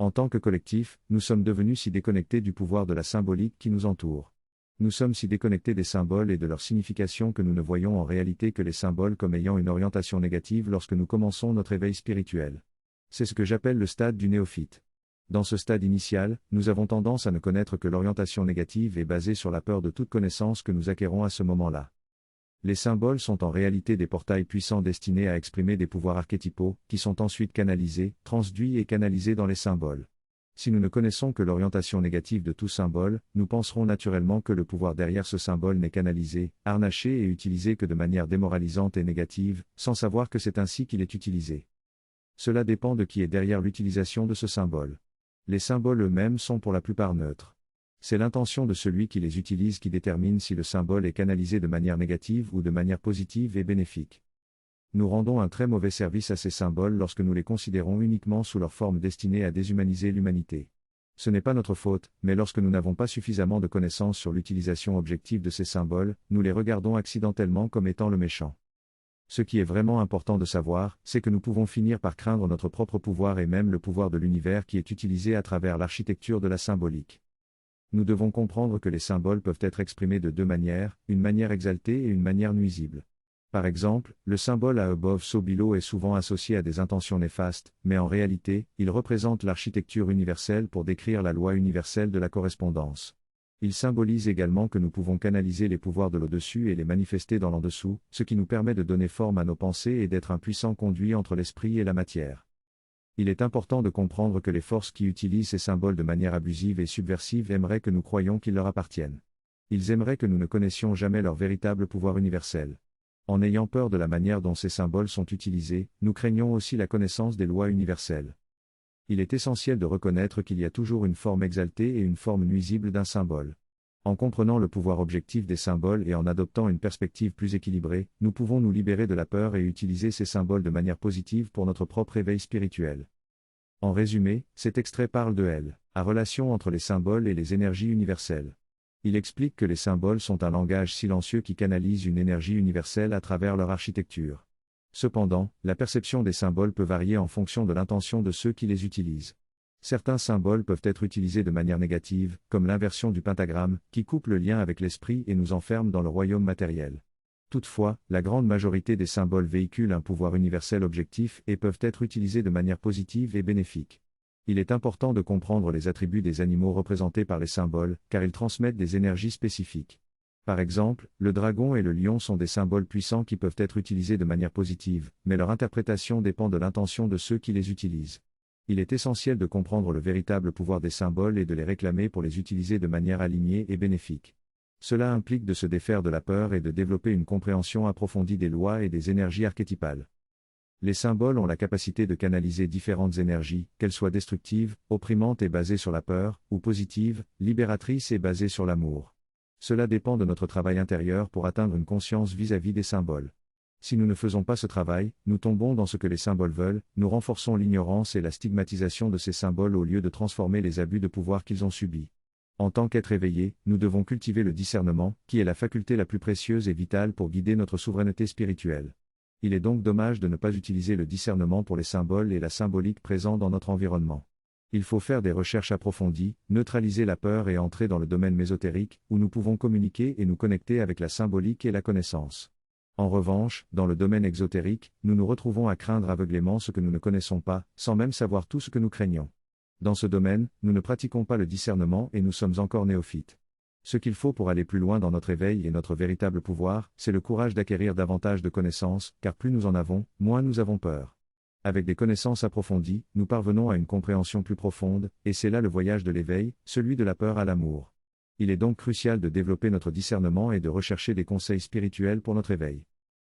En tant que collectif, nous sommes devenus si déconnectés du pouvoir de la symbolique qui nous entoure. Nous sommes si déconnectés des symboles et de leur signification que nous ne voyons en réalité que les symboles comme ayant une orientation négative lorsque nous commençons notre éveil spirituel. C'est ce que j'appelle le stade du néophyte. Dans ce stade initial, nous avons tendance à ne connaître que l'orientation négative est basée sur la peur de toute connaissance que nous acquérons à ce moment-là. Les symboles sont en réalité des portails puissants destinés à exprimer des pouvoirs archétypaux, qui sont ensuite canalisés, transduits et canalisés dans les symboles. Si nous ne connaissons que l'orientation négative de tout symbole, nous penserons naturellement que le pouvoir derrière ce symbole n'est canalisé, harnaché et utilisé que de manière démoralisante et négative, sans savoir que c'est ainsi qu'il est utilisé. Cela dépend de qui est derrière l'utilisation de ce symbole. Les symboles eux-mêmes sont pour la plupart neutres. C'est l'intention de celui qui les utilise qui détermine si le symbole est canalisé de manière négative ou de manière positive et bénéfique. Nous rendons un très mauvais service à ces symboles lorsque nous les considérons uniquement sous leur forme destinée à déshumaniser l'humanité. Ce n'est pas notre faute, mais lorsque nous n'avons pas suffisamment de connaissances sur l'utilisation objective de ces symboles, nous les regardons accidentellement comme étant le méchant. Ce qui est vraiment important de savoir, c'est que nous pouvons finir par craindre notre propre pouvoir et même le pouvoir de l'univers qui est utilisé à travers l'architecture de la symbolique. Nous devons comprendre que les symboles peuvent être exprimés de deux manières, une manière exaltée et une manière nuisible. Par exemple, le symbole above so below est souvent associé à des intentions néfastes, mais en réalité, il représente l'architecture universelle pour décrire la loi universelle de la correspondance. Il symbolise également que nous pouvons canaliser les pouvoirs de l'au-dessus et les manifester dans l'en-dessous, ce qui nous permet de donner forme à nos pensées et d'être un puissant conduit entre l'esprit et la matière. Il est important de comprendre que les forces qui utilisent ces symboles de manière abusive et subversive aimeraient que nous croyions qu'ils leur appartiennent. Ils aimeraient que nous ne connaissions jamais leur véritable pouvoir universel. En ayant peur de la manière dont ces symboles sont utilisés, nous craignons aussi la connaissance des lois universelles. Il est essentiel de reconnaître qu'il y a toujours une forme exaltée et une forme nuisible d'un symbole. En comprenant le pouvoir objectif des symboles et en adoptant une perspective plus équilibrée, nous pouvons nous libérer de la peur et utiliser ces symboles de manière positive pour notre propre éveil spirituel. En résumé, cet extrait parle de la relation entre les symboles et les énergies universelles. Il explique que les symboles sont un langage silencieux qui canalise une énergie universelle à travers leur architecture. Cependant, la perception des symboles peut varier en fonction de l'intention de ceux qui les utilisent. Certains symboles peuvent être utilisés de manière négative, comme l'inversion du pentagramme, qui coupe le lien avec l'esprit et nous enferme dans le royaume matériel. Toutefois, la grande majorité des symboles véhiculent un pouvoir universel objectif et peuvent être utilisés de manière positive et bénéfique. Il est important de comprendre les attributs des animaux représentés par les symboles, car ils transmettent des énergies spécifiques. Par exemple, le dragon et le lion sont des symboles puissants qui peuvent être utilisés de manière positive, mais leur interprétation dépend de l'intention de ceux qui les utilisent. Il est essentiel de comprendre le véritable pouvoir des symboles et de les réclamer pour les utiliser de manière alignée et bénéfique. Cela implique de se défaire de la peur et de développer une compréhension approfondie des lois et des énergies archétypales. Les symboles ont la capacité de canaliser différentes énergies, qu'elles soient destructives, opprimantes et basées sur la peur, ou positives, libératrices et basées sur l'amour. Cela dépend de notre travail intérieur pour atteindre une conscience vis-à-vis des symboles. Si nous ne faisons pas ce travail, nous tombons dans ce que les symboles veulent, nous renforçons l'ignorance et la stigmatisation de ces symboles au lieu de transformer les abus de pouvoir qu'ils ont subis. En tant qu'être éveillé, nous devons cultiver le discernement, qui est la faculté la plus précieuse et vitale pour guider notre souveraineté spirituelle. Il est donc dommage de ne pas utiliser le discernement pour les symboles et la symbolique présents dans notre environnement. Il faut faire des recherches approfondies, neutraliser la peur et entrer dans le domaine mésotérique, où nous pouvons communiquer et nous connecter avec la symbolique et la connaissance. En revanche, dans le domaine exotérique, nous nous retrouvons à craindre aveuglément ce que nous ne connaissons pas, sans même savoir tout ce que nous craignons. Dans ce domaine, nous ne pratiquons pas le discernement et nous sommes encore néophytes. Ce qu'il faut pour aller plus loin dans notre éveil et notre véritable pouvoir, c'est le courage d'acquérir davantage de connaissances, car plus nous en avons, moins nous avons peur. Avec des connaissances approfondies, nous parvenons à une compréhension plus profonde, et c'est là le voyage de l'éveil, celui de la peur à l'amour. Il est donc crucial de développer notre discernement et de rechercher des conseils spirituels pour notre éveil.